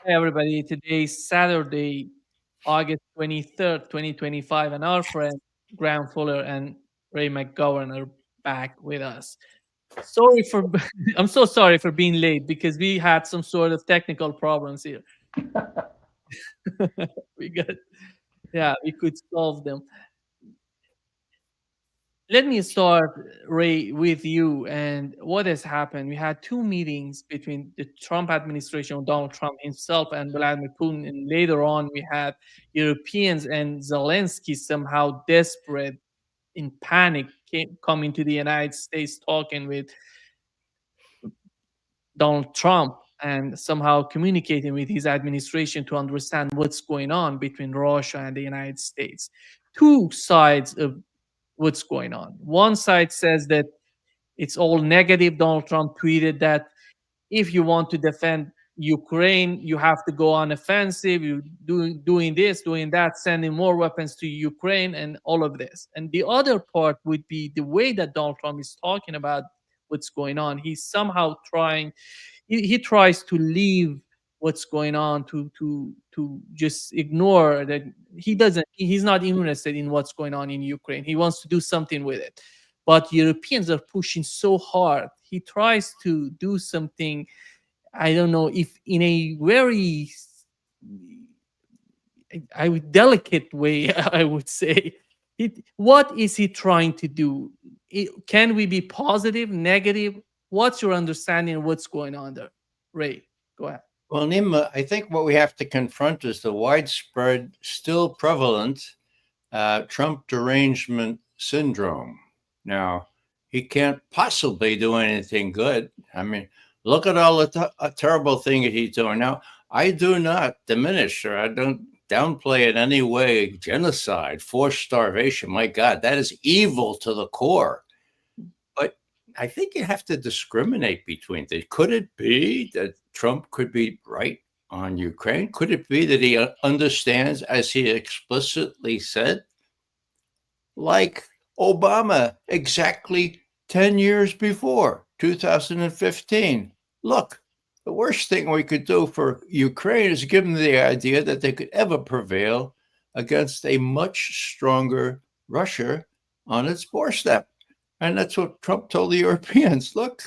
Hi, everybody. Today is Saturday, August 23rd, 2025, and our friend Graham Fuller and Ray McGovern are back with us. Sorry for, I'm so sorry for being late because we had some sort of technical problems here. we got, yeah, we could solve them. Let me start, Ray, with you and what has happened. We had two meetings between the Trump administration, Donald Trump himself, and Vladimir Putin. And later on, we had Europeans and Zelensky somehow desperate, in panic, coming to the United States talking with Donald Trump and somehow communicating with his administration to understand what's going on between Russia and the United States. Two sides of what's going on. One side says that it's all negative. Donald Trump tweeted that if you want to defend Ukraine, you have to go on offensive. You doing this, doing that, sending more weapons to Ukraine, and all of this. And the other part would be the way that Donald Trump is talking about what's going on. He's somehow trying. He tries to leave what's going on to just ignore that he doesn't. He's not interested in what's going on in Ukraine. He wants to do something with it, but Europeans are pushing so hard. He tries to do something, I don't know if in a very delicate way, I would say. What is he trying to do? Can we be positive, negative? What's your understanding of what's going on there? Ray, go ahead. Well, Nima, I think what we have to confront is the widespread, still prevalent Trump derangement syndrome. Now, he can't possibly do anything good. I mean, look at all the terrible thing that he's doing. Now, I do not diminish or I don't downplay in any way genocide, forced starvation. My God, that is evil to the core. But I think you have to discriminate between things. Could it be that Trump could be right on Ukraine? Could it be that he understands, as he explicitly said, like Obama exactly 10 years before, 2015? Look, the worst thing we could do for Ukraine is give them the idea that they could ever prevail against a much stronger Russia on its doorstep. And that's what Trump told the Europeans. Look,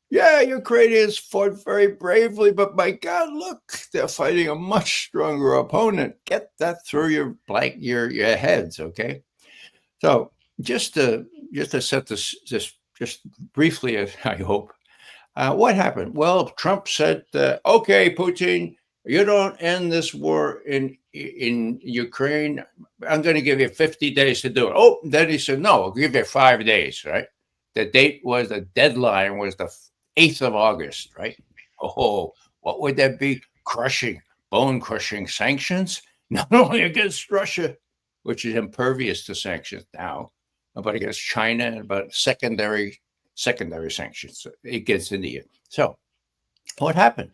yeah, Ukrainians fought very bravely, but my God, look, they're fighting a much stronger opponent. Get that through your heads, okay? So just to set this just briefly, I hope. What happened? Well, Trump said, "Okay, Putin, you don't end this war in Ukraine. I'm going to give you 50 days to do it." Oh, then he said, "No, I'll give you 5 days." Right? The deadline was the 8th of August. Right? Oh, what would that be? Crushing, bone crushing sanctions, not only against Russia, which is impervious to sanctions now, but against China and about secondary sanctions against India. So what happened?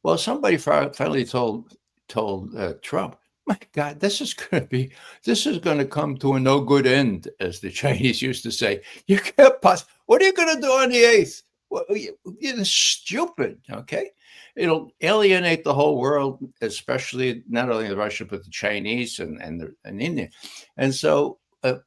Well, somebody finally told Trump, "My God, this is going to come to a no good end," as the Chinese used to say. You can't pass. What are you going to do on the 8th? Well, you're stupid. Okay, it'll alienate the whole world, especially not only the Russians but the Chinese and India, and so.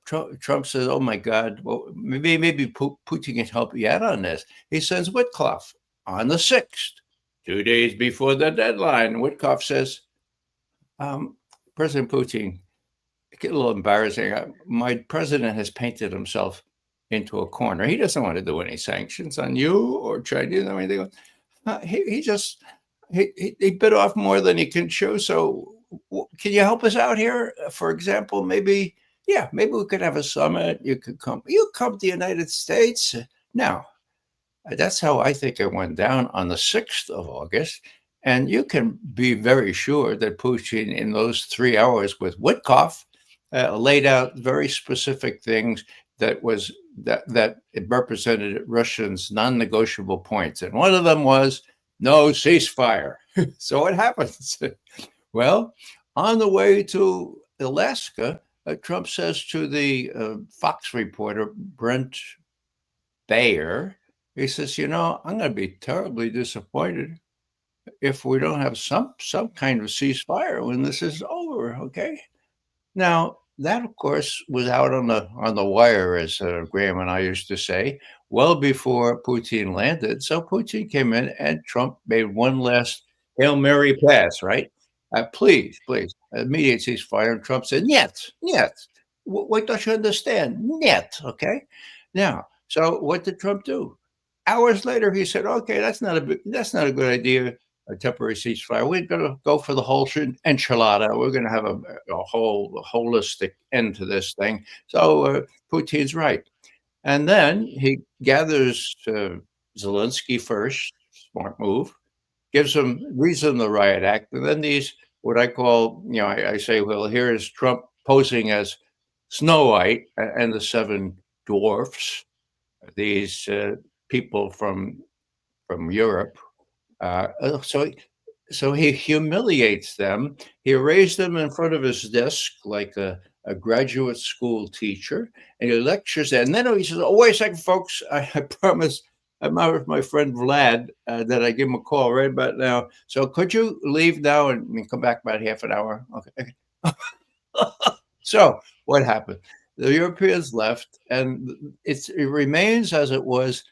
Trump says, "Oh my God, well, maybe Putin can help you out on this." He sends Witkoff on the 6th, 2 days before the deadline. Witkoff says, "President Putin, get a little embarrassing. My president has painted himself into a corner. He doesn't want to do any sanctions on you or Chinese or anything. He just he bit off more than he can chew. So can you help us out here? For example, maybe." Yeah, maybe we could have a summit. You could come. You come to the United States. Now, that's how I think it went down on the 6th of August. And you can be very sure that Putin, in those 3 hours with Witkoff, laid out very specific things that it represented Russians' non-negotiable points. And one of them was no ceasefire. So what happens? Well, on the way to Alaska, Trump says to the Fox reporter, Brent Bayer, he says, I'm going to be terribly disappointed if we don't have some kind of ceasefire when this is over. Okay. Now, that, of course, was out on the wire, as Graham and I used to say, well before Putin landed. So Putin came in, and Trump made one last Hail Mary pass, right? Please, please, immediate ceasefire. And Trump said, "Niet, niet. What don't you understand? Niet." Okay. Now, so what did Trump do? Hours later, he said, "Okay, that's not a good idea, a temporary ceasefire. We're going to go for the whole enchilada. We're going to have a whole holistic end to this thing." So Putin's right. And then he gathers Zelensky first, smart move, gives him reason the riot act. And then these, what I call, I say, well, here is Trump posing as Snow White and the seven dwarfs, these people from Europe. Uh, so so he humiliates them. He raised them in front of his desk like a graduate school teacher, and he lectures. And then he says, "Oh, wait a second, folks. I promise I'm out with my friend Vlad that I give him a call right about now. So could you leave now and come back about half an hour?" Okay. So what happened? The Europeans left, and it remains as it was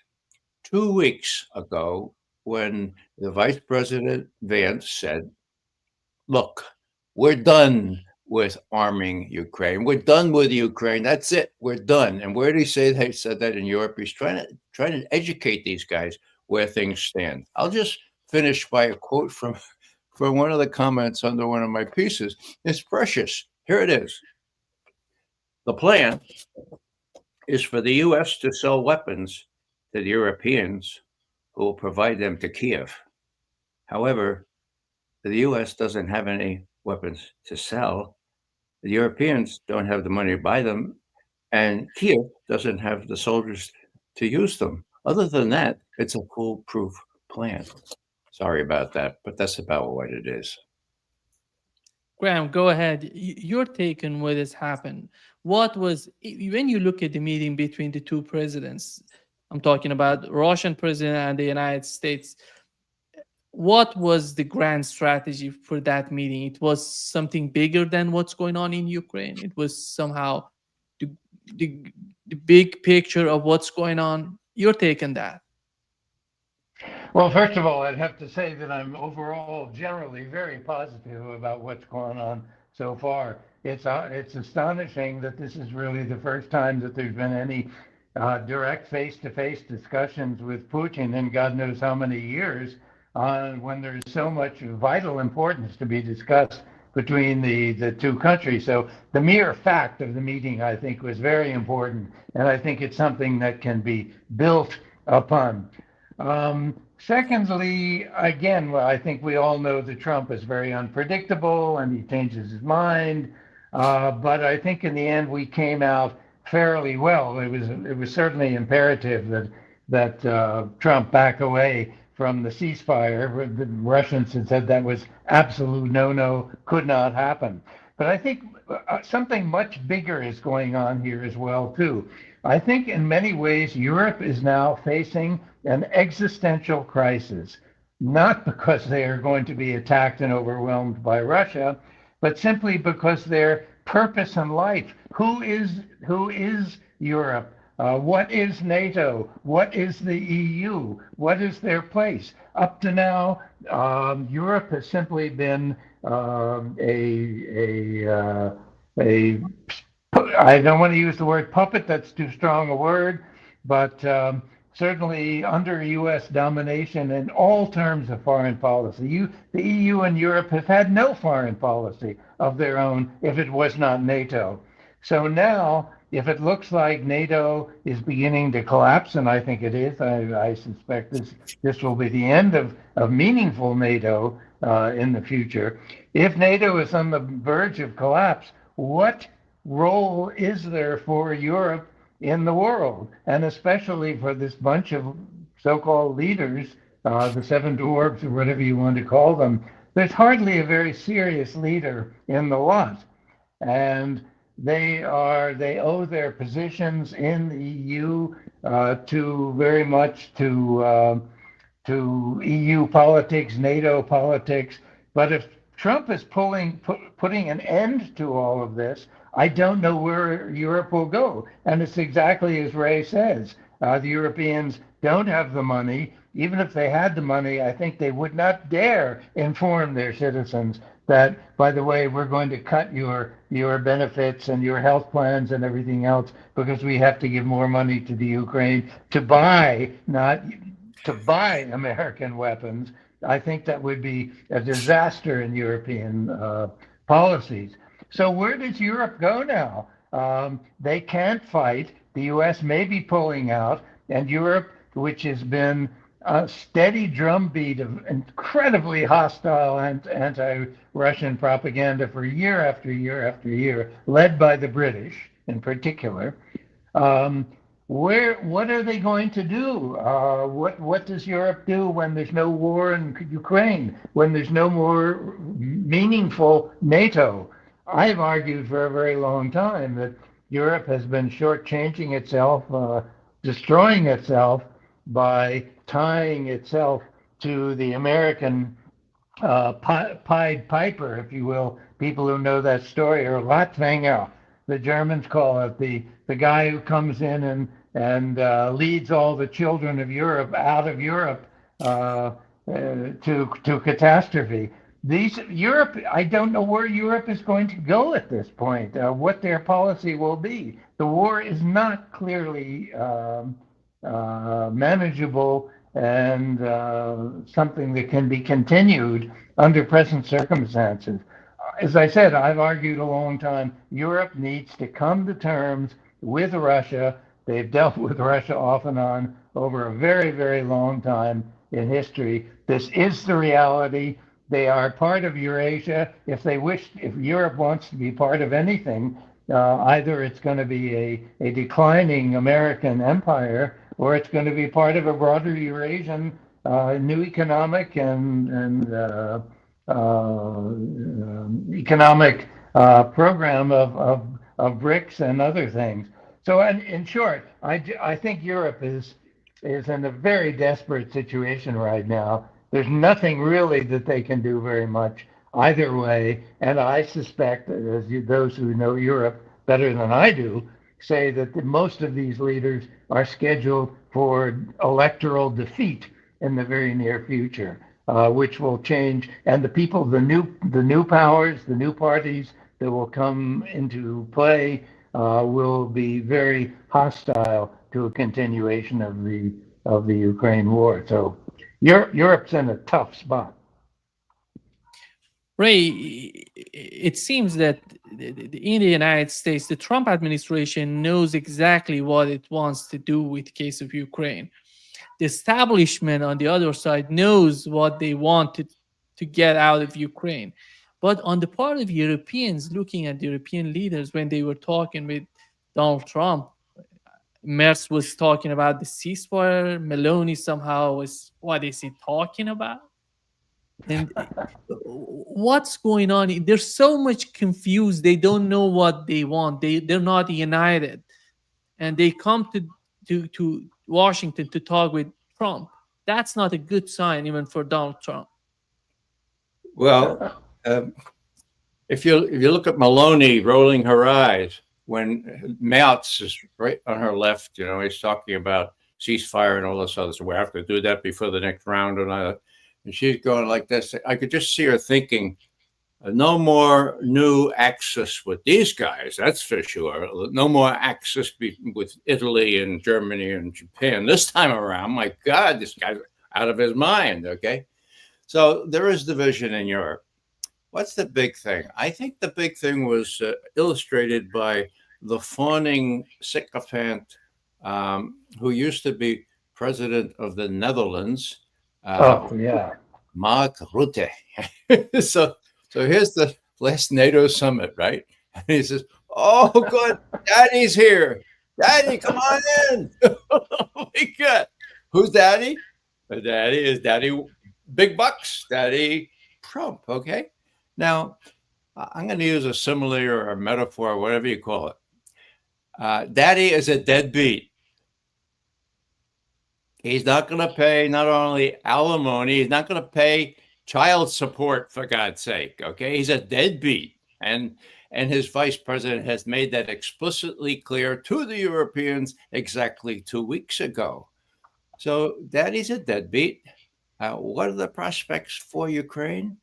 2 weeks ago when the Vice President Vance said, "Look, we're done with arming Ukraine. We're done with Ukraine. That's it. We're done." And where did he say they said that in Europe? He's trying to educate these guys where things stand. I'll just finish by a quote from one of the comments under one of my pieces. It's precious. Here it is. The plan is for the U.S. to sell weapons to the Europeans who will provide them to Kiev. However, the U.S. doesn't have any weapons to sell. The Europeans don't have the money to buy them, and Kiev doesn't have the soldiers to use them. Other than that, it's a foolproof plan. Sorry about that, but that's about what it is. Graham, go ahead. Your take on what has happened. What was, when you look at the meeting between the two presidents, I'm talking about Russian president and the United States, what was the grand strategy for that meeting? It was something bigger than what's going on in Ukraine. It was somehow the, the, the big picture of what's going on. Your take on that. Well, first of all, I'd have to say that I'm overall generally very positive about what's going on so far. It's astonishing that this is really the first time that there's been any direct face-to-face discussions with Putin in God knows how many years, when there's so much vital importance to be discussed between the two countries. So the mere fact of the meeting, I think, was very important, and I think it's something that can be built upon. Secondly, again, well, I think we all know that Trump is very unpredictable and he changes his mind. But I think in the end we came out fairly well. It was certainly imperative that Trump back away from the ceasefire. The Russians had said that was absolute no, could not happen. But I think something much bigger is going on here as well too. I think in many ways Europe is now facing an existential crisis, not because they are going to be attacked and overwhelmed by Russia, but simply because their purpose in life. Who is Europe? What is NATO? What is the EU? What is their place? Up to now, Europe has simply been I don't want to use the word puppet, that's too strong a word, but certainly under U.S. domination in all terms of foreign policy. The EU and Europe have had no foreign policy of their own if it was not NATO. So now, if it looks like NATO is beginning to collapse, and I think it is, I suspect this will be the end of meaningful NATO in the future. If NATO is on the verge of collapse, what role is there for Europe in the world, and especially for this bunch of so-called leaders, the seven dwarfs or whatever you want to call them? There's hardly a very serious leader in the lot, and they owe their positions in the EU to very much to to EU politics, NATO politics. But if Trump is putting an end to all of this, I don't know where Europe will go. And it's exactly as Ray says. The Europeans don't have the money. Even if they had the money, I think they would not dare inform their citizens that, by the way, we're going to cut your benefits and your health plans and everything else because we have to give more money to the Ukraine to buy, not to buy American weapons. I think that would be a disaster in European policies. So where does Europe go now? They can't fight. The U.S. may be pulling out, and Europe, which has been a steady drumbeat of incredibly hostile anti-Russian propaganda for year after year after year, led by the British in particular. What are they going to do? What does Europe do when there's no war in Ukraine? When there's no more meaningful NATO? I've argued for a very long time that Europe has been shortchanging itself, destroying itself by tying itself to the American Pied Piper, if you will. People who know that story are Latvanger. The Germans call it the guy who comes in and leads all the children of Europe out of Europe to catastrophe. Europe, I don't know where Europe is going to go at this point. What their policy will be. The war is not clearly manageable and something that can be continued under present circumstances. As I said, I've argued a long time, Europe needs to come to terms with Russia. They've dealt with Russia off and on over a very, very long time in history. This is the reality. They are part of Eurasia. If Europe wants to be part of anything, either it's going to be a declining American empire, or it's going to be part of a broader Eurasian new economic and economic program of BRICS and other things. So, in short, I think Europe is in a very desperate situation right now. There's nothing really that they can do very much either way, and I suspect, those who know Europe better than I do, say that most of these leaders are scheduled for electoral defeat in the very near future, which will change. And the new powers, the new parties that will come into play will be very hostile to a continuation of the Ukraine war. So Europe's in a tough spot. Ray, it seems that in the United States, the Trump administration knows exactly what it wants to do with the case of Ukraine. The establishment on the other side knows what they want to get out of Ukraine. But on the part of Europeans, looking at the European leaders, when they were talking with Donald Trump, Merz was talking about the ceasefire. Meloni somehow was, what is he talking about? And what's going on? They're so much confused. They don't know what they want. They're not united, and they come to Washington to talk with Trump. That's not a good sign, even for Donald Trump. Well, if you look at Meloni rolling her eyes when Merz is right on her left, he's talking about ceasefire and all this other stuff. We have to do that before the next round and all that. And she's going like this. I could just see her thinking, no more new axis with these guys, that's for sure. No more axis with Italy and Germany and Japan this time around. My God, this guy's out of his mind, okay? So there is division in Europe. What's the big thing? I think the big thing was illustrated by the fawning sycophant who used to be president of the Netherlands, Mark Rutte. So here's the last NATO summit, right? And he says, "Oh, good, Daddy's here. Daddy, come on in." Oh my God, who's Daddy? The Daddy is Daddy Big Bucks, Daddy Trump. Okay, now I'm going to use a simile or a metaphor, whatever you call it. Daddy is a deadbeat. He's not going to pay not only alimony, he's not going to pay child support, for God's sake. Okay. He's a deadbeat. And his vice president has made that explicitly clear to the Europeans exactly 2 weeks ago. So daddy's a deadbeat. What are the prospects for Ukraine?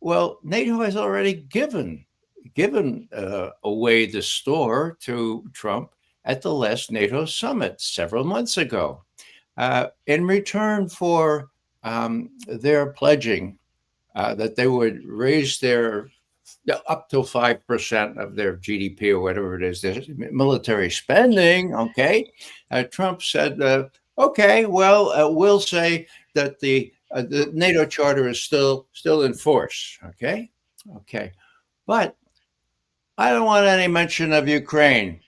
Well, NATO has already given away the store to Trump at the last NATO summit several months ago, in return for their pledging that they would raise their up to 5% of their GDP or whatever it is, their military spending. Okay, Trump said, "Okay, well, we'll say that the NATO charter is still in force." Okay, but I don't want any mention of Ukraine.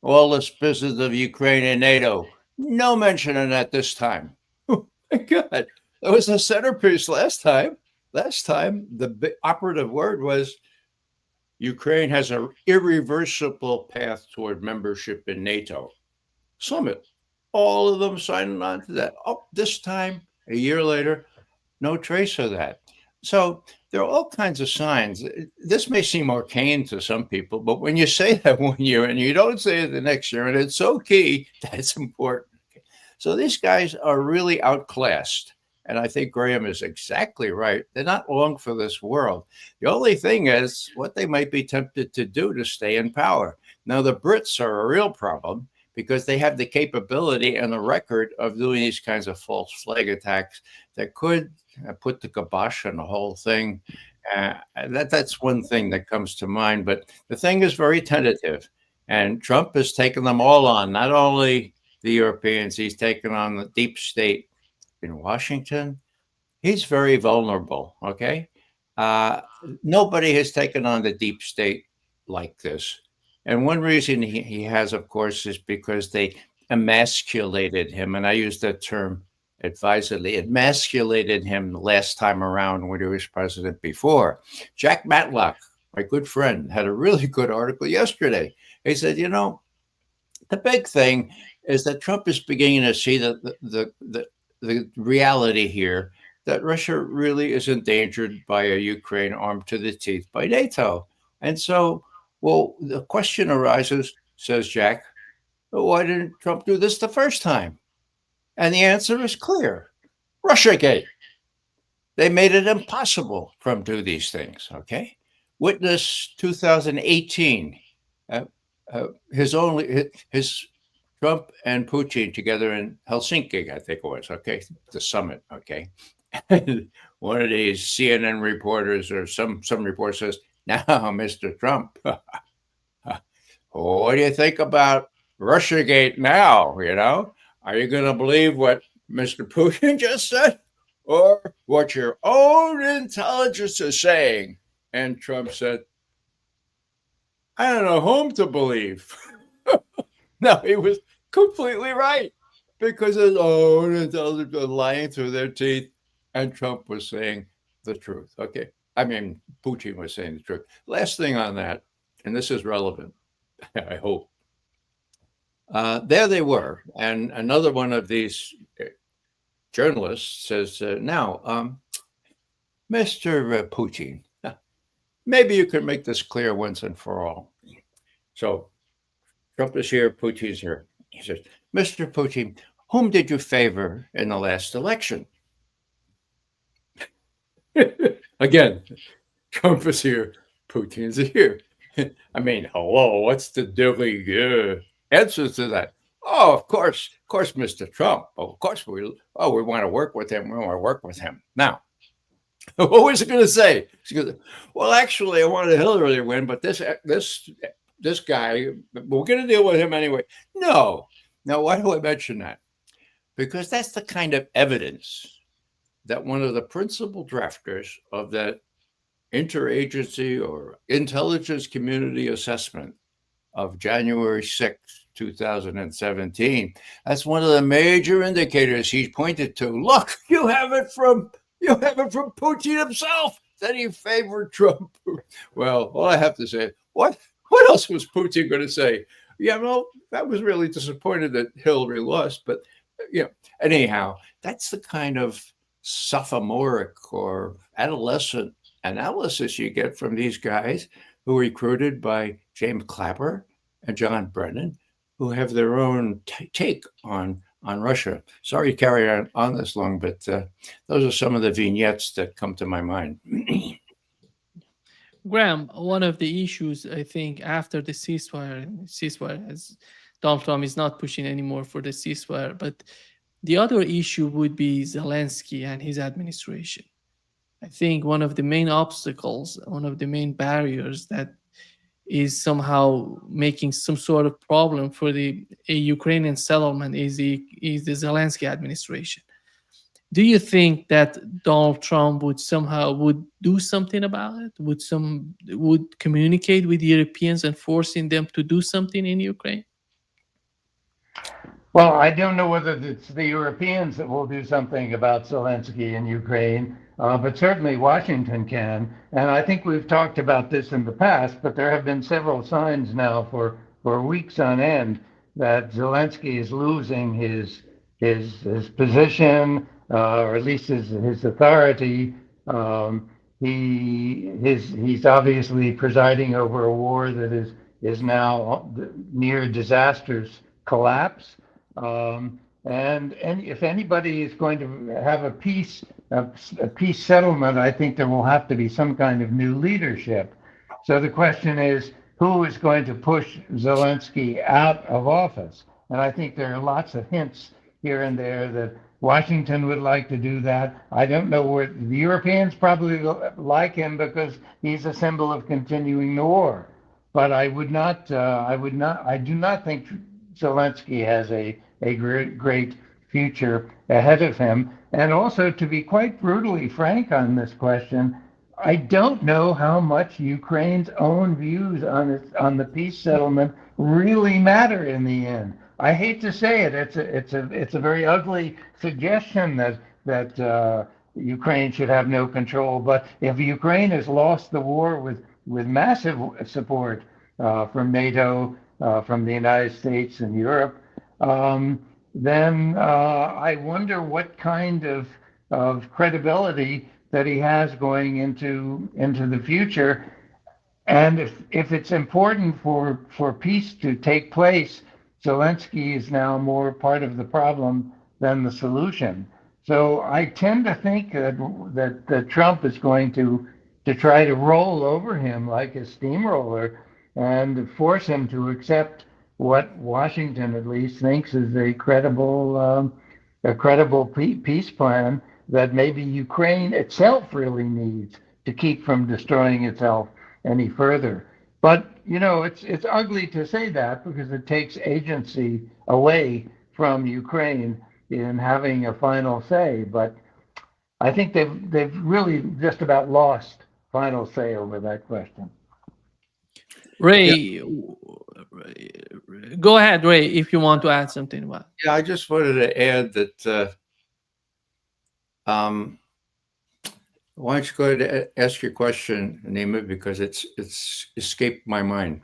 All this business of Ukraine and NATO, no mention of that this time. Oh my God, that was the centerpiece last time. Last time, the operative word was Ukraine has an irreversible path toward membership in NATO. Summit. All of them signing on to that. Oh, this time, a year later, no trace of that. So there are all kinds of signs. This may seem arcane to some people, but when you say that one year and you don't say it the next year, and it's so key, that's important. So these guys are really outclassed. And I think Graham is exactly right. They're not long for this world. The only thing is what they might be tempted to do to stay in power. Now, the Brits are a real problem because they have the capability and the record of doing these kinds of false flag attacks that could put the kibosh on the whole thing. That's one thing that comes to mind. But the thing is very tentative. And Trump has taken them all on, not only the Europeans, he's taken on the deep state in Washington. He's very vulnerable. Okay. Nobody has taken on the deep state like this. And one reason he has, of course, is because they emasculated him. And I use that term advisedly. Emasculated him the last time around when he was president before. Jack Matlock, my good friend, had a really good article yesterday. He said, the big thing is that Trump is beginning to see the reality here that Russia really is endangered by a Ukraine armed to the teeth by NATO. And so, well, the question arises, says Jack, why didn't Trump do this the first time? And the answer is clear. Russiagate. They made it impossible for him to do these things, okay? Witness 2018. His Trump and Putin together in Helsinki, I think it was, okay? The summit, okay? And one of these CNN reporters or some reporter says, now, Mr. Trump, what do you think about Russiagate now, Are you going to believe what Mr. Putin just said or what your own intelligence is saying? And Trump said, I don't know whom to believe. No, he was completely right because his own intelligence was lying through their teeth and Trump was saying the truth. Okay. I mean, Putin was saying the truth. Last thing on that, and this is relevant, I hope. There they were. And another one of these journalists says, now, Mr. Putin, maybe you could make this clear once and for all. So Trump is here, Putin's here. He says, Mr. Putin, whom did you favor in the last election? Again, Trump is here, Putin's here. I mean, hello, what's the dilly answer to that? Oh, of course, Mr. Trump. Of course, we want to work with him. We want to work with him. Now, what was he going to say? Well, actually, I wanted Hillary to win, but this guy, we're going to deal with him anyway. No. Now, why do I mention that? Because that's the kind of evidence that one of the principal drafters of that interagency or intelligence community assessment of January 6th, 2017, that's one of the major indicators he's pointed to. Look, you have it from Putin himself that he favored Trump. Well, all I have to say, what else was Putin going to say? Yeah, well, I was really disappointed that Hillary lost, but you know, anyhow, that's the kind of sophomoric or adolescent analysis you get from these guys who are recruited by James Clapper and John Brennan, who have their own take on Russia. Sorry to carry on this long, but those are some of the vignettes that come to my mind. Graham, one of the issues I think after the ceasefire, as Donald Trump is not pushing anymore for the ceasefire, but the other issue would be Zelensky and his administration. I think one of the main obstacles, one of the main barriers that is somehow making some sort of problem for the Ukrainian settlement is the Zelensky administration. Do you think that Donald Trump would somehow would do something about it? Would communicate with Europeans and forcing them to do something in Ukraine? Well, I don't know whether it's the Europeans that will do something about Zelensky in Ukraine, but certainly Washington can. And I think we've talked about this in the past, but there have been several signs now for weeks on end that Zelensky is losing his position, or at least his authority. He's obviously presiding over a war that is now near disastrous collapse. And if anybody is going to have a peace settlement, I think there will have to be some kind of new leadership. So the question is, who is going to push Zelensky out of office? And I think there are lots of hints here and there that Washington would like to do that. I don't know where the Europeans probably like him because he's a symbol of continuing the war. But I do not think Zelensky has a great future ahead of him. And also, to be quite brutally frank on this question, I don't know how much Ukraine's own views on the peace settlement really matter in the end. I hate to say it; it's a very ugly suggestion that Ukraine should have no control. But if Ukraine has lost the war with massive support from NATO, from the United States and Europe, then I wonder what kind of credibility that he has going into the future. And if it's important for peace to take place, Zelensky is now more part of the problem than the solution. So I tend to think that Trump is going to try to roll over him like a steamroller and force him to accept what Washington at least thinks is a credible peace plan that maybe Ukraine itself really needs to keep from destroying itself any further. But it's ugly to say that because it takes agency away from Ukraine in having a final say. But I think they've really just about lost final say over that question. Ray, yeah. Go ahead, Ray, if you want to add something about it. Yeah, I just wanted to add that why don't you go ahead and ask your question, Nima, because it's escaped my mind.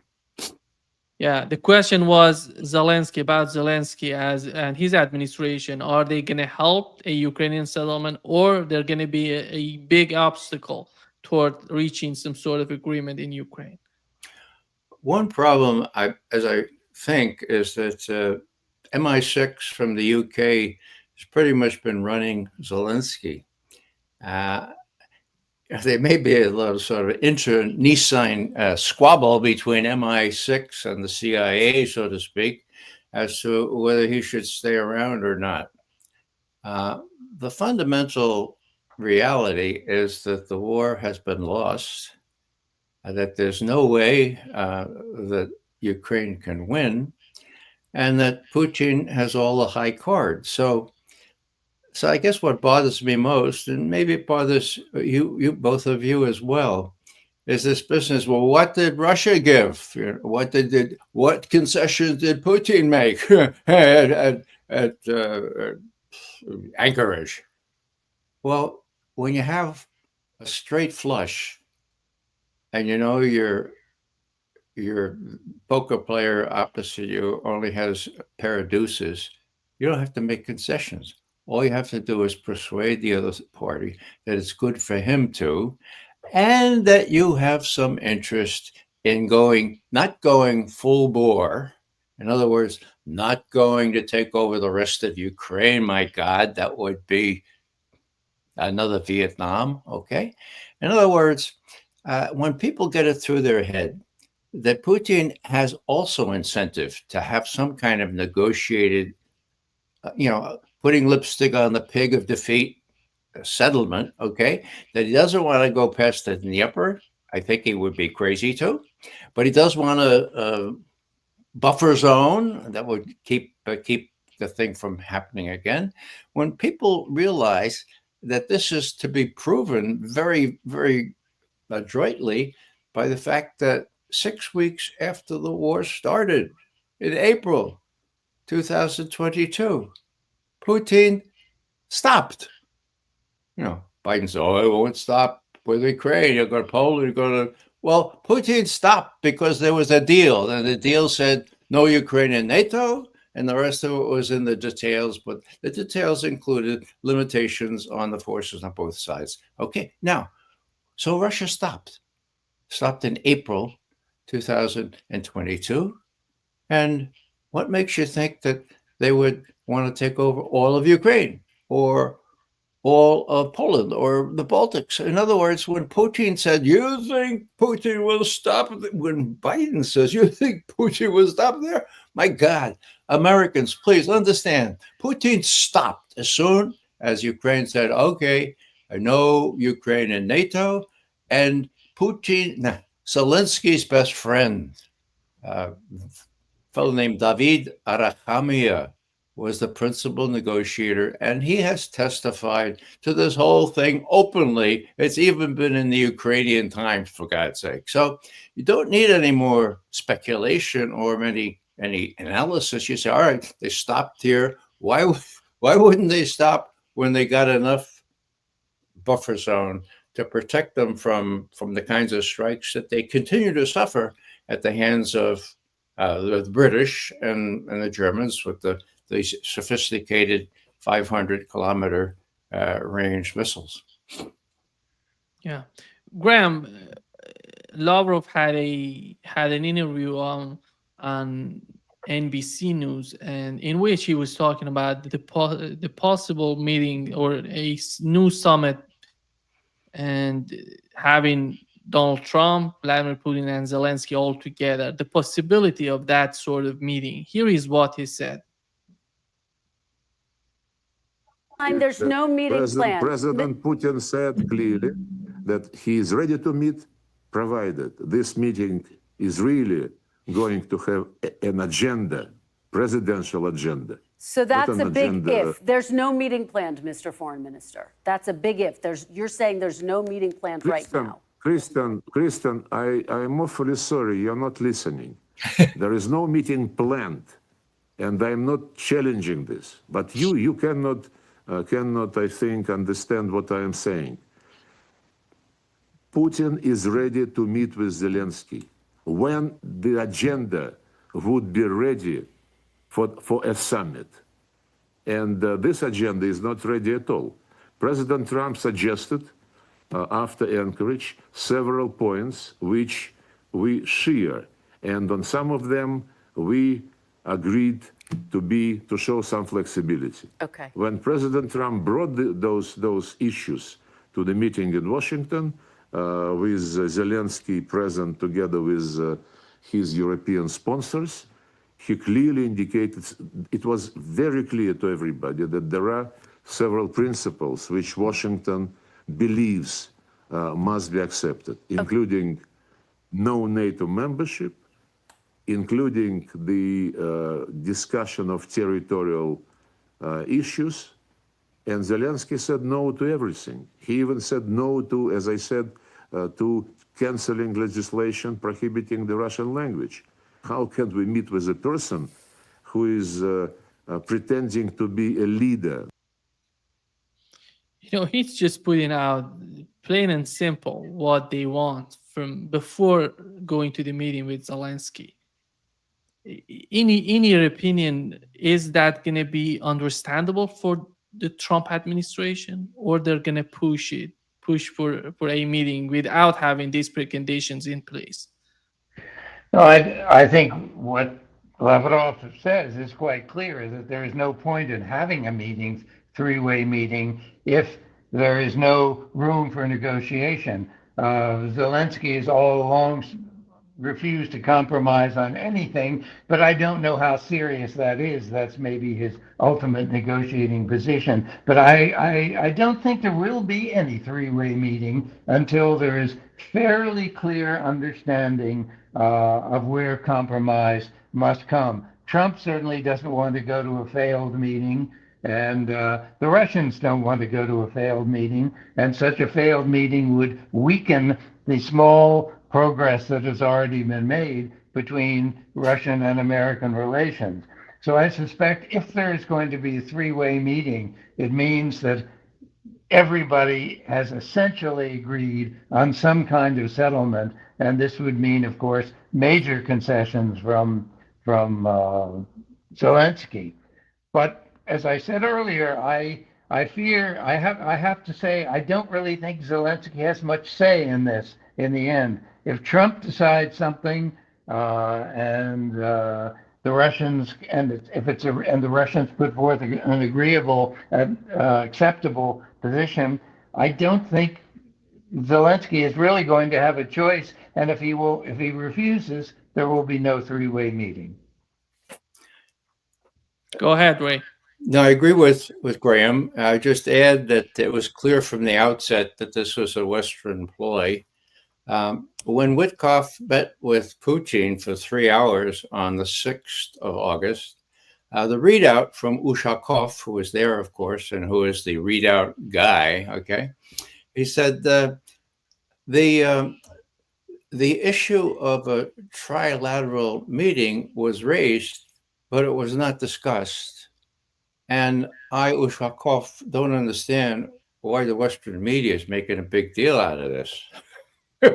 Yeah, the question was about Zelensky and his administration. Are they going to help a Ukrainian settlement, or they're going to be a big obstacle toward reaching some sort of agreement in Ukraine? One problem, as I think, is that MI6 from the UK has pretty much been running Zelensky. There may be a little sort of internecine squabble between MI6 and the CIA, so to speak, as to whether he should stay around or not. The fundamental reality is that the war has been lost, that there's no way that Ukraine can win, and that Putin has all the high cards. So I guess what bothers me most, and maybe it bothers you both of you as well, is this business. Well, what did Russia give? What concessions did Putin make at Anchorage? Well, when you have a straight flush, and your poker player opposite you only has a pair of deuces, You don't have to make concessions. All you have to do is persuade the other party that it's good for him too, and that you have some interest in not going full bore. In other words, not going to take over the rest of Ukraine. My God, that would be another Vietnam. Okay. In other words, when people get it through their head that Putin has also incentive to have some kind of negotiated, putting lipstick on the pig of defeat settlement, okay, that he doesn't want to go past the Dnieper. I think he would be crazy too, but he does want a buffer zone that would keep the thing from happening again. When people realize that this is to be proven very, very adroitly by the fact that 6 weeks after the war started, in April 2022, Putin stopped. Biden said, "Oh, it won't stop with Ukraine. You're going to Poland. You're going to." Well, Putin stopped because there was a deal, and the deal said no Ukraine in NATO, and the rest of it was in the details. But the details included limitations on the forces on both sides. Okay, now, so Russia stopped in April 2022, and what makes you think that they would want to take over all of Ukraine or all of Poland or the Baltics? In other words, when Putin said, "You think Putin will stop?" When Biden says, "You think Putin will stop there?" My God, Americans, please understand. Putin stopped as soon as Ukraine said, "Okay, I know Ukraine and NATO," and Zelensky's best friend, a fellow named David Arachamia, was the principal negotiator, and he has testified to this whole thing openly. It's even been in the Ukrainian Times, for God's sake. So you don't need any more speculation or any analysis. You say, all right, they stopped here. Why wouldn't they stop when they got enough buffer zone to protect them from the kinds of strikes that they continue to suffer at the hands of the British and the Germans with these sophisticated 500-kilometer range missiles? Yeah, Graham, Lavrov had an interview on NBC News, and in which he was talking about the possible meeting or a new summit, and having Donald Trump, Vladimir Putin, and Zelensky all together. The possibility of that sort of meeting. Here is what he said. There's no meeting planned. President Putin said clearly that he is ready to meet, provided this meeting is really going to have an agenda, presidential agenda. So that's a big if. There's no meeting planned, Mr. Foreign Minister. That's a big if. You're saying there's no meeting planned right now. Christian, I'm awfully sorry, you're not listening. There is no meeting planned, and I'm not challenging this. But you cannot, I think, understand what I am saying. Putin is ready to meet with Zelensky when the agenda would be ready for a summit. And this agenda is not ready at all. President Trump suggested, after Anchorage, several points which we share. And on some of them, we agreed to show some flexibility. Okay. When President Trump brought those issues to the meeting in Washington, with Zelensky present together with his European sponsors, he clearly indicated, it was very clear to everybody that there are several principles which Washington believes must be accepted, including no NATO membership, including the discussion of territorial issues. And Zelensky said no to everything. He even said no to, as I said, to canceling legislation prohibiting the Russian language. How can we meet with a person who is pretending to be a leader? He's just putting out plain and simple what they want from before going to the meeting with Zelensky. In your opinion, is that going to be understandable for the Trump administration, or they're going to push for a meeting without having these preconditions in place? No, I think what Lavrov says is quite clear, that there is no point in having a meeting, three-way meeting, if there is no room for negotiation. Zelensky has all along refused to compromise on anything, but I don't know how serious that is. That's maybe his ultimate negotiating position. But I don't think there will be any three-way meeting until there is fairly clear understanding of where compromise must come. Trump certainly doesn't want to go to a failed meeting, and the Russians don't want to go to a failed meeting, and such a failed meeting would weaken the small progress that has already been made between Russian and American relations. So I suspect if there is going to be a three-way meeting, it means that everybody has essentially agreed on some kind of settlement, and this would mean, of course, major concessions from Zelensky. But as I said earlier, I fear I have to say I don't really think Zelensky has much say in this in the end. If Trump decides something and the Russians and the Russians put forth an agreeable, acceptable position, I don't think Zelensky is really going to have a choice. And if he refuses, there will be no three-way meeting. Go ahead, Ray. No, I agree with Graham. I just add that it was clear from the outset that this was a Western ploy. When Witkoff met with Putin for 3 hours on the 6th of August, the readout from Ushakov, who was there, of course, and who is the readout guy, okay, he said the issue of a trilateral meeting was raised, but it was not discussed. And I, Ushakov, don't understand why the Western media is making a big deal out of this.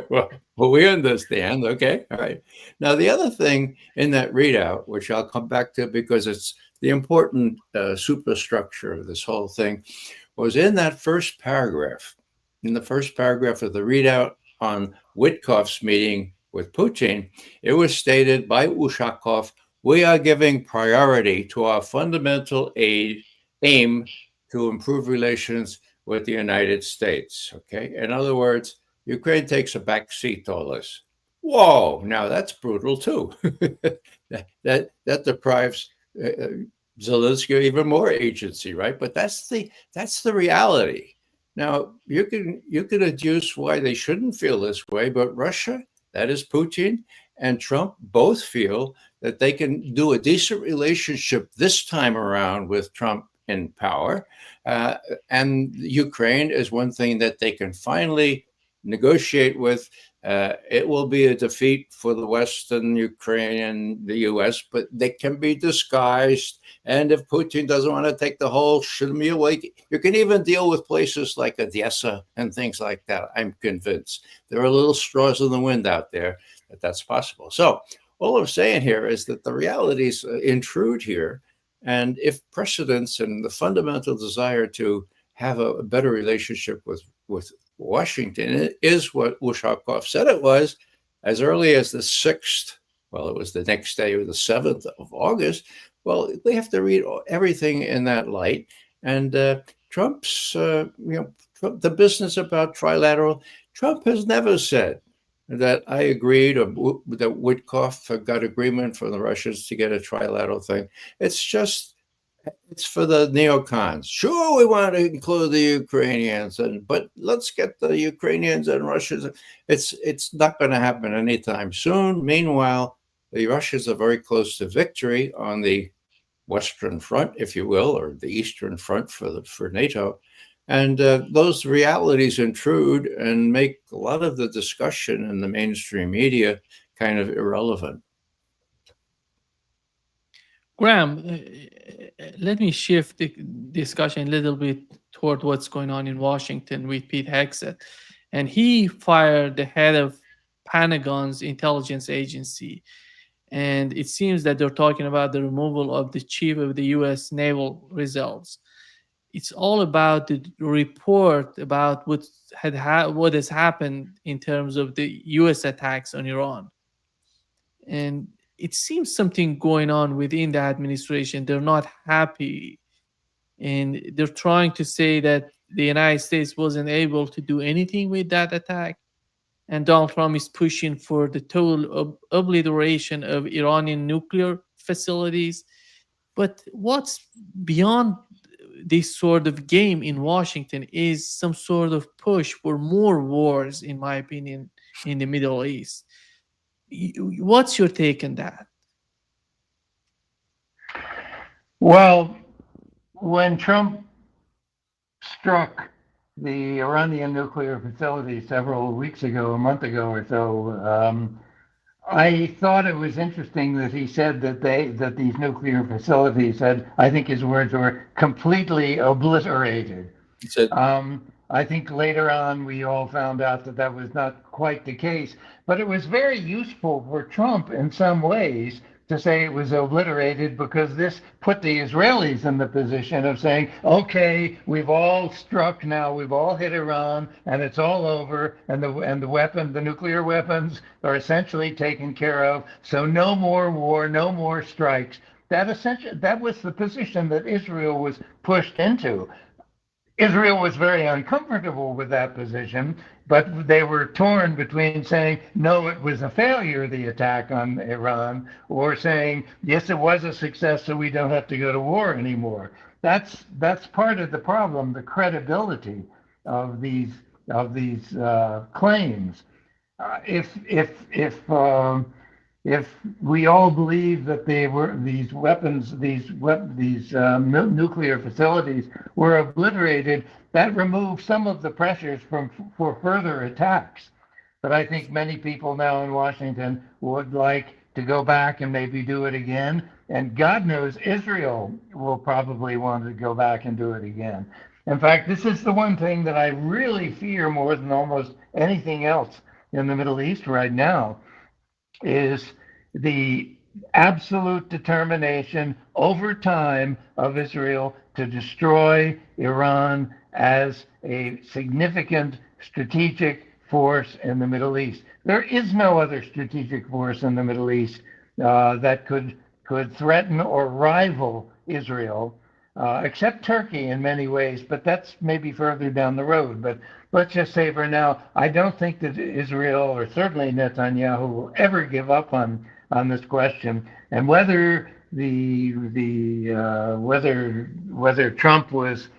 well, we understand. Okay. All right. Now, the other thing in that readout, which I'll come back to because it's the important superstructure of this whole thing, was in that first paragraph. In the first paragraph of the readout on Witkoff's meeting with Putin, it was stated by Ushakov, we are giving priority to our fundamental aim to improve relations with the United States. Okay. In other words, Ukraine takes a back seat to all this. Whoa! Now that's brutal too. that deprives Zelensky even more agency, right? But that's the reality. Now you can adduce why they shouldn't feel this way, but Russia, that is Putin, and Trump both feel that they can do a decent relationship this time around with Trump in power, and Ukraine is one thing that they can finally negotiate with. It will be a defeat for the Western Ukraine and the US, but they can be disguised. And if Putin doesn't want to take the whole shouldn't away, you can even deal with places like Odessa and things like that. I'm convinced there are little straws in the wind out there that's possible. So all I'm saying here is that the realities intrude here. And if precedents and the fundamental desire to have a better relationship with Washington is what Ushakov said it was as early as the 6th. Well, it was the next day or the 7th of August. Well, they have to read everything in that light. And Trump's, the business about trilateral, Trump has never said that I agreed or that Witkoff got agreement from the Russians to get a trilateral thing. It's for the neocons. Sure, we want to include the Ukrainians, but let's get the Ukrainians and Russians. It's not going to happen anytime soon. Meanwhile, the Russians are very close to victory on the Western Front, if you will, or the Eastern Front for NATO. And those realities intrude and make a lot of the discussion in the mainstream media kind of irrelevant. Graham, let me shift the discussion a little bit toward what's going on in Washington with Pete Hegseth. And he fired the head of Pentagon's intelligence agency. And it seems that they're talking about the removal of the chief of the US naval reserves. It's all about the report about what has happened in terms of the US attacks on Iran. And it seems something going on within the administration. They're not happy, and they're trying to say that the United States wasn't able to do anything with that attack, and Donald Trump is pushing for the total obliteration of Iranian nuclear facilities. But what's beyond this sort of game in Washington is some sort of push for more wars, in my opinion, in the Middle East. What's your take on that? Well, when Trump struck the Iranian nuclear facility several weeks ago, a month ago or so, I thought it was interesting that he said that these nuclear facilities had, I think his words were, completely obliterated. He said, I think later on we all found out that that was not quite the case, but it was very useful for Trump in some ways to say it was obliterated, because this put the Israelis in the position of saying, okay, we've all struck now, we've all hit Iran, and it's all over, and the nuclear weapons are essentially taken care of, so no more war, no more strikes. That was the position that Israel was pushed into. Israel was very uncomfortable with that position, but they were torn between saying, no, it was a failure, the attack on Iran, or saying, yes, it was a success, so we don't have to go to war anymore. That's part of the problem, the credibility of these claims. If we all believe that these weapons, nuclear facilities were obliterated, that removes some of the pressures for further attacks. But I think many people now in Washington would like to go back and maybe do it again. And God knows Israel will probably want to go back and do it again. In fact, this is the one thing that I really fear more than almost anything else in the Middle East right now, is the absolute determination over time of Israel to destroy Iran as a significant strategic force in the Middle East. There is no other strategic force in the Middle East that could threaten or rival Israel, except Turkey in many ways, but that's maybe further down the road. But let's just say for now, I don't think that Israel, or certainly Netanyahu, will ever give up on this question. And whether whether Trump was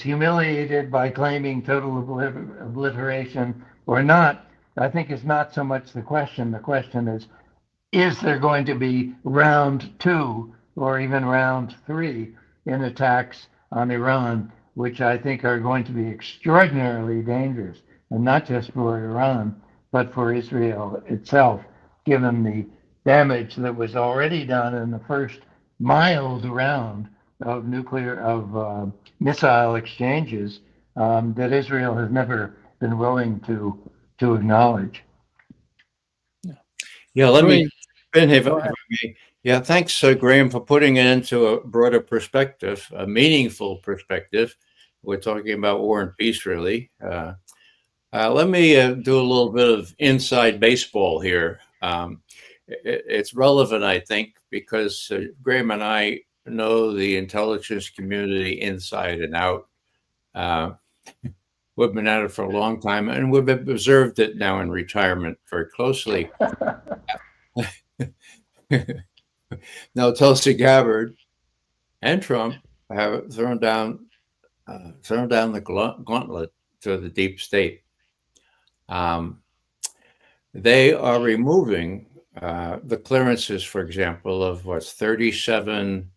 humiliated by claiming total obliteration or not, I think is not so much the question. The question is there going to be round 2 or even round 3 in attacks on Iran, which I think are going to be extraordinarily dangerous, and not just for Iran, but for Israel itself, given the damage that was already done in the first mild round of missile exchanges that Israel has never been willing to acknowledge. yeah, let me, Ben, if Go I ahead. may. Yeah, thanks, Graham, for putting it into a broader perspective, a meaningful perspective. We're talking about war and peace, really. Let me do a little bit of inside baseball here. It's relevant, I think, because Graham and I know the intelligence community inside and out. We've been at it for a long time, and we've observed it now in retirement very closely. Now, Tulsi Gabbard and Trump have thrown down the gauntlet to the deep state. They are removing the clearances, for example, of 37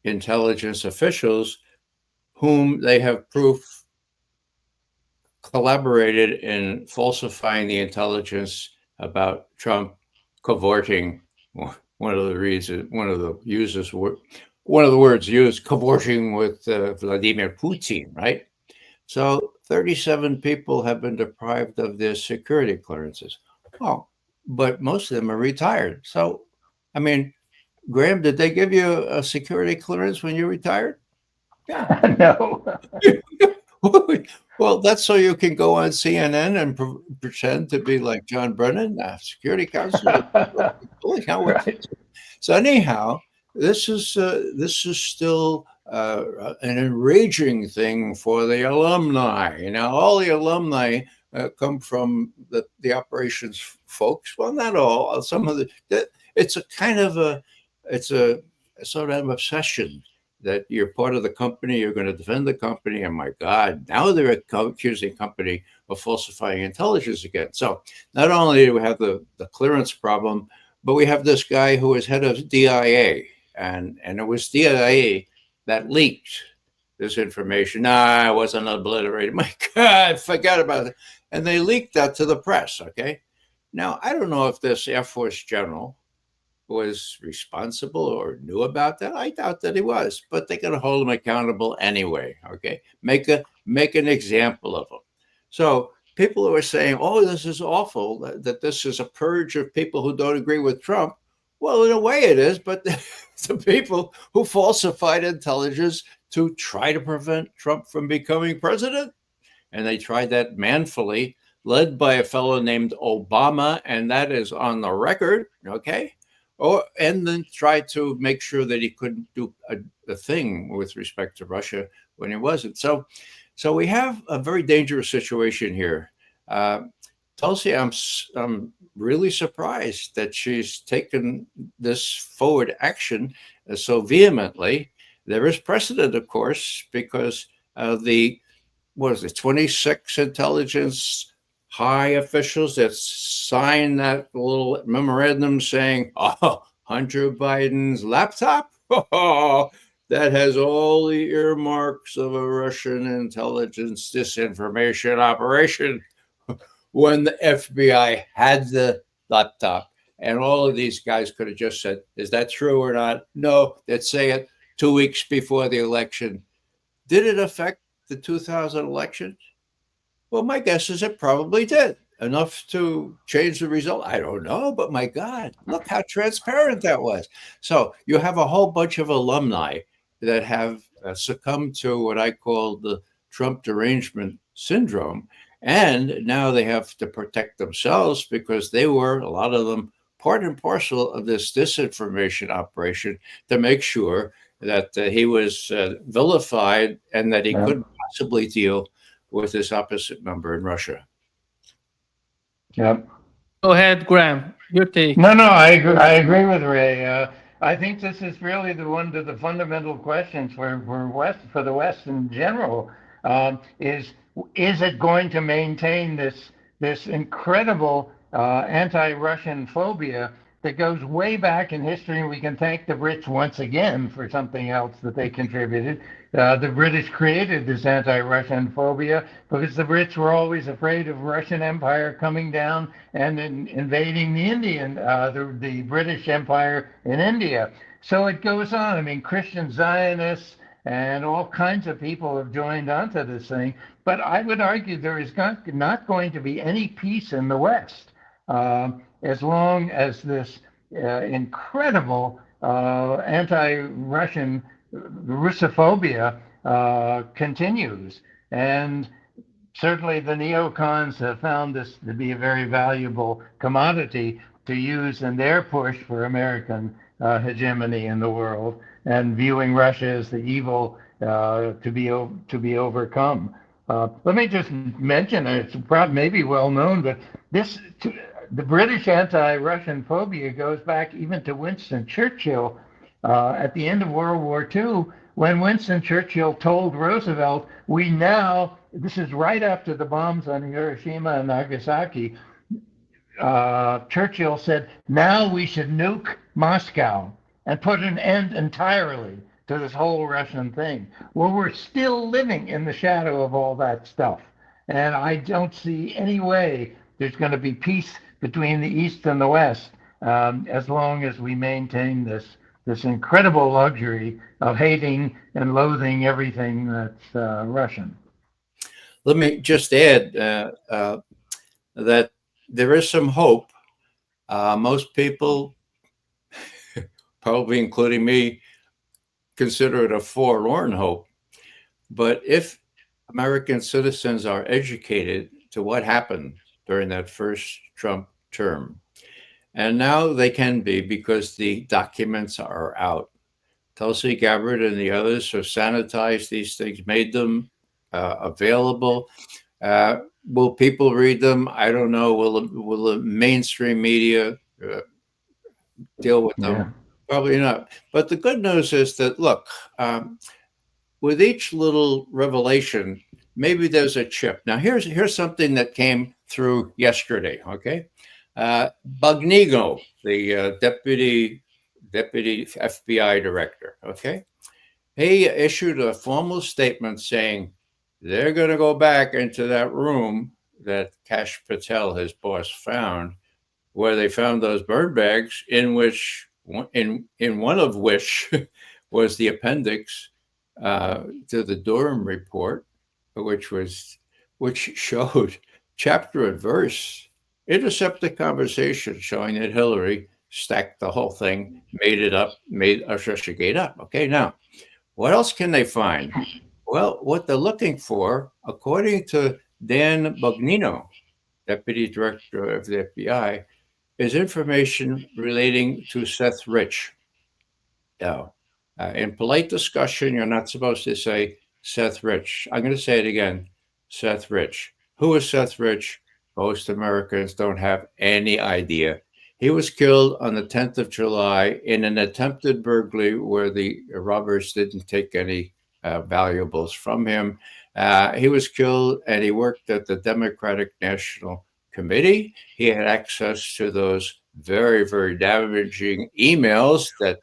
intelligence officials whom they have proof collaborated in falsifying the intelligence about Trump cavorting. One of the words used, cavorting with Vladimir Putin, right? So 37 people have been deprived of their security clearances. Oh, but most of them are retired. So I mean, Graham, did they give you a security clearance when you retired? Yeah. No. Well, that's so you can go on CNN and pretend to be like John Brennan, security counsel. Holy hell! Right. So anyhow, this is still an enraging thing for the alumni. You know, all the alumni come from the operations folks. Well, not all. Some of it's a kind of it's a sort of obsession that you're part of the company, you're going to defend the company, and my God, now they're accusing the company of falsifying intelligence again. So not only do we have the clearance problem, but we have this guy who was head of DIA, and it was DIA that leaked this information. Nah, it wasn't obliterated. My God, forget about it. And they leaked that to the press, okay? Now, I don't know if this Air Force general was responsible or knew about that. I doubt that he was, but they're going to hold him accountable anyway. Okay, make an example of him. So people who are saying, "Oh, this is awful," that this is a purge of people who don't agree with Trump. Well, in a way, it is, but the people who falsified intelligence to try to prevent Trump from becoming president, and they tried that manfully, led by a fellow named Obama, and that is on the record. Okay. And then try to make sure that he couldn't do a thing with respect to Russia when he wasn't. So we have a very dangerous situation here. Tulsi, I'm really surprised that she's taken this forward action so vehemently. There is precedent, of course, because the 26 intelligence high officials that signed that little memorandum saying, "Oh, Hunter Biden's laptop, that has all the earmarks of a Russian intelligence disinformation operation," when the FBI had the laptop. And all of these guys could have just said, "Is that true or not?" No, they'd say it 2 weeks before the election. Did it affect the 2000 election? Well, my guess is it probably did. Enough to change the result? I don't know, but my God, look how transparent that was. So you have a whole bunch of alumni that have succumbed to what I call the Trump derangement syndrome. And now they have to protect themselves because they were, a lot of them, part and parcel of this disinformation operation to make sure that he was vilified and that he couldn't possibly deal with this opposite number in Russia. Yep. Go ahead, Graham. Your take. No, I agree with Ray. I think this is really one of the fundamental questions for the West in general. Is it going to maintain this incredible anti-Russian phobia that goes way back in history? And we can thank the Brits once again for something else that they contributed. The British created this anti-Russian phobia because the Brits were always afraid of Russian Empire coming down and invading the British Empire in India. So it goes on. I mean, Christian Zionists and all kinds of people have joined onto this thing. But I would argue there is not going to be any peace in the West as long as this incredible anti-Russian Russophobia continues. And certainly the neocons have found this to be a very valuable commodity to use in their push for American hegemony in the world and viewing Russia as the evil to be overcome. Let me just mention, it's maybe well known, but the British anti-Russian phobia goes back even to Winston Churchill at the end of World War II, when Winston Churchill told Roosevelt, this is right after the bombs on Hiroshima and Nagasaki, Churchill said, now we should nuke Moscow and put an end entirely to this whole Russian thing. Well, we're still living in the shadow of all that stuff. And I don't see any way there's going to be peace between the East and the West as long as we maintain this incredible luxury of hating and loathing everything that's Russian. Let me just add that there is some hope. Most people probably including me, consider it a forlorn hope. But if American citizens are educated to what happened during that first Trump term, and now they can be because the documents are out. Tulsi Gabbard and the others have sanitized these things, made them available. Will people read them? I don't know. Will the mainstream media deal with them? Yeah. Probably not. But the good news is that, look, with each little revelation, maybe there's a chip. Now, here's something that came through yesterday, okay? Bugnigo, the deputy FBI director, okay? He issued a formal statement saying they're going to go back into that room that Kash Patel, his boss, found, where they found those burn bags, in one of which was the appendix to the Durham report, which showed chapter and verse, intercepted conversation showing that Hillary stacked the whole thing, made Russiagate up. Okay, now what else can they find? Well, what they're looking for, according to Dan Bugnino, deputy director of the FBI, is information relating to Seth Rich. Now, in polite discussion, you're not supposed to say Seth Rich. I'm going to say it again, Seth Rich. Who is Seth Rich? Most Americans don't have any idea. He was killed on the 10th of July in an attempted burglary where the robbers didn't take any valuables from him. He was killed, and he worked at the Democratic National Committee. He had access to those very, very damaging emails that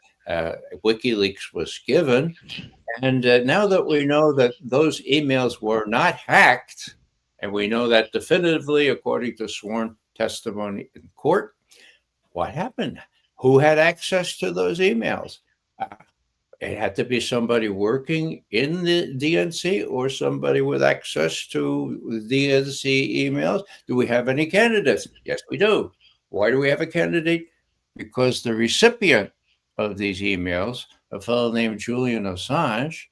WikiLeaks was given. And now that we know that those emails were not hacked, and we know that definitively according to sworn testimony in court, what happened? Who had access to those emails? It had to be somebody working in the DNC or somebody with access to DNC emails. Do we have any candidates? Yes, we do. Why do we have a candidate? Because the recipient of these emails, a fellow named Julian Assange,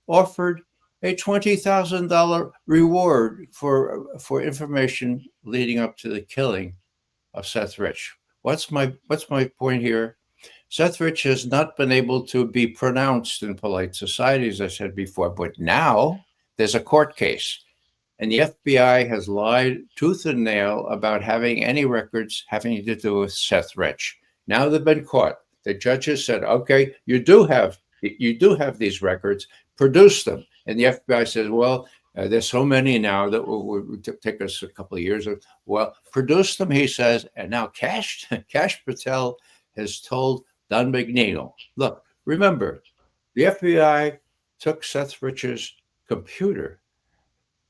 offered a $20,000 reward for information leading up to the killing of Seth Rich. What's my point here? Seth Rich has not been able to be pronounced in polite society, as I said before, but now there's a court case, and the FBI has lied tooth and nail about having any records having to do with Seth Rich. Now they've been caught. The judges said, "Okay, you do have these records. Produce them." And the FBI says, "Well, there's so many now that will take us a couple of years." Well, produce them, he says. And now Kash Patel has told Don McNeil, look, remember, the FBI took Seth Rich's computer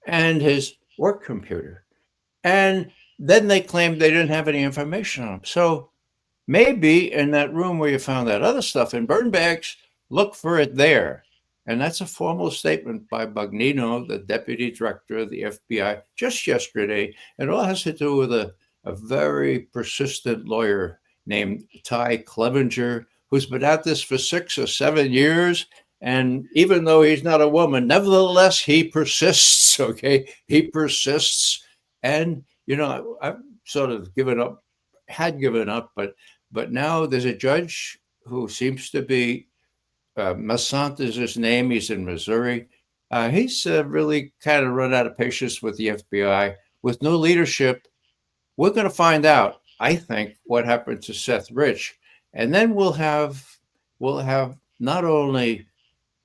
and his work computer, and then they claimed they didn't have any information on him. So maybe in that room where you found that other stuff in burn bags, look for it there. And that's a formal statement by Bugnino, the deputy director of the FBI, just yesterday. It all has to do with a very persistent lawyer named Ty Clevenger, who's been at this for 6 or 7 years. And even though he's not a woman, nevertheless, he persists, okay? He persists. And, I've sort of had given up, but now there's a judge who seems to be, Massant is his name. He's in Missouri. He's really kind of run out of patience with the FBI. With new leadership, we're going to find out, I think, what happened to Seth Rich, and then we'll have not only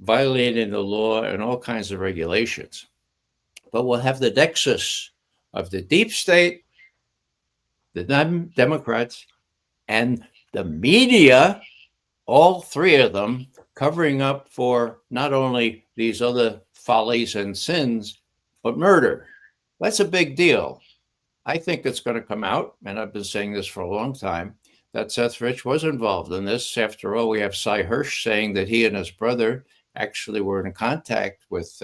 violating the law and all kinds of regulations, but we'll have the nexus of the deep state, the Democrats, and the media, all three of them, covering up for not only these other follies and sins, but murder. That's a big deal. I think it's going to come out, and I've been saying this for a long time, that Seth Rich was involved in this. After all, we have Cy Hirsch saying that he and his brother actually were in contact with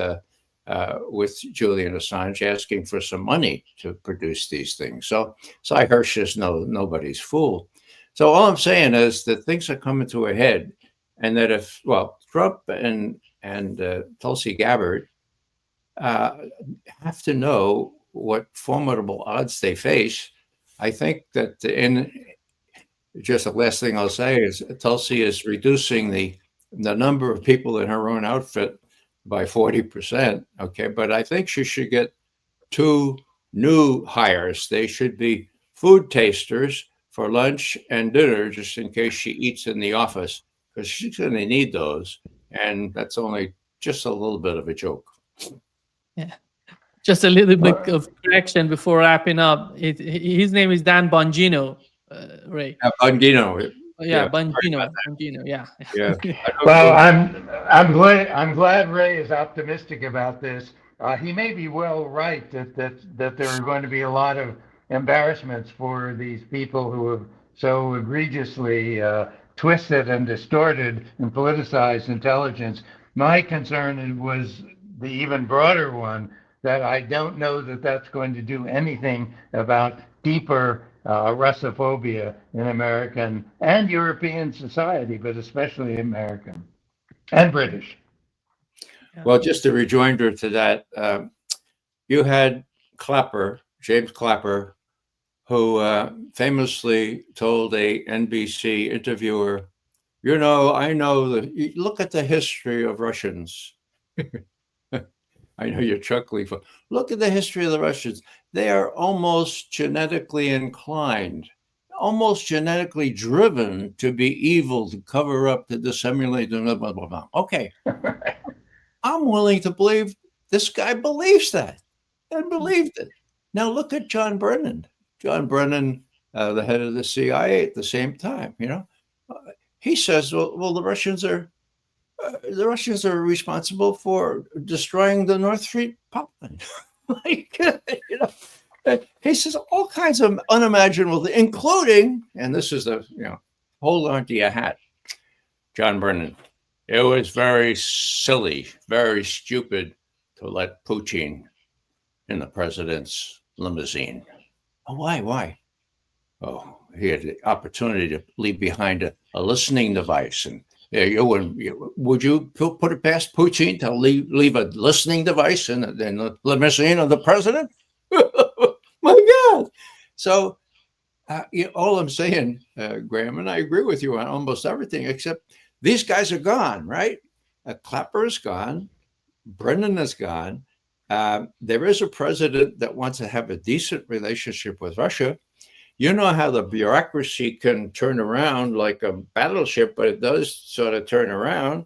Julian Assange, asking for some money to produce these things. So Cy Hirsch is nobody's fool. So all I'm saying is that things are coming to a head, and that if, well, Trump and Tulsi Gabbard have to know what formidable odds they face. I think that in just the last thing I'll say is Tulsi is reducing the number of people in her own outfit by 40%. Okay, but I think she should get 2 new hires. They should be food tasters for lunch and dinner, just in case she eats in the office, because she's going to need those. And that's only just a little bit of a joke. Yeah. Just a little bit of correction before wrapping up. His name is Dan Bongino, Ray. Bongino. Yeah, Bongino. Bongino. Yeah. Yeah. Well, I'm glad Ray is optimistic about this. He may be well right that there are going to be a lot of embarrassments for these people who have so egregiously twisted and distorted and politicized intelligence. My concern was the even broader one, that I don't know that that's going to do anything about deeper Russophobia in American and European society, but especially American and British. Well, just a rejoinder to that, you had Clapper, James Clapper, who famously told a NBC interviewer, you know, I know that, look at the history of Russians. I know you're chuckling, but look at the history of the Russians. They are almost genetically inclined, almost genetically driven to be evil, to cover up, to dissimulate, blah, blah, blah, blah. Okay. I'm willing to believe this guy believes that and believed it. Now look at John Brennan. John Brennan, the head of the CIA at the same time, you know, he says, well, the Russians are responsible for destroying the North Street pipeline. Like, you know, he says all kinds of unimaginable, including, and this is the, you know, hold on to your hat, John Brennan. It was very silly, very stupid to let Putin in the president's limousine. Oh, why? Oh, he had the opportunity to leave behind a listening device, and would you put it past Putin to leave a listening device in the limousine of the president? My God! So, all I'm saying, Graham, and I agree with you on almost everything, except these guys are gone, right? Clapper is gone. Brennan is gone. There is a president that wants to have a decent relationship with Russia. You know how the bureaucracy can turn around like a battleship, but it does sort of turn around.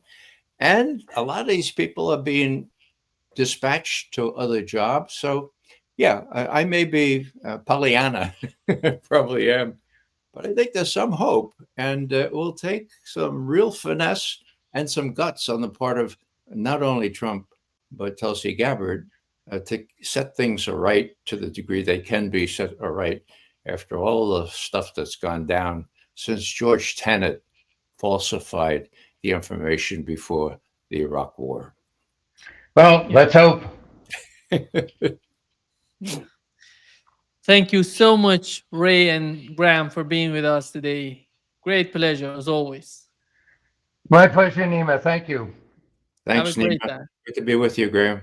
And a lot of these people are being dispatched to other jobs. So, yeah, I may be Pollyanna, probably am, but I think there's some hope, and it will take some real finesse and some guts on the part of not only Trump, but Tulsi Gabbard to set things aright to the degree they can be set aright after all the stuff that's gone down since George Tenet falsified the information before the Iraq War. Well, let's hope. Thank you so much, Ray and Graham, for being with us today. Great pleasure, as always. My pleasure, Nima. Thank you. Thanks, Have a great Nima. time. Good to be with you, Graham.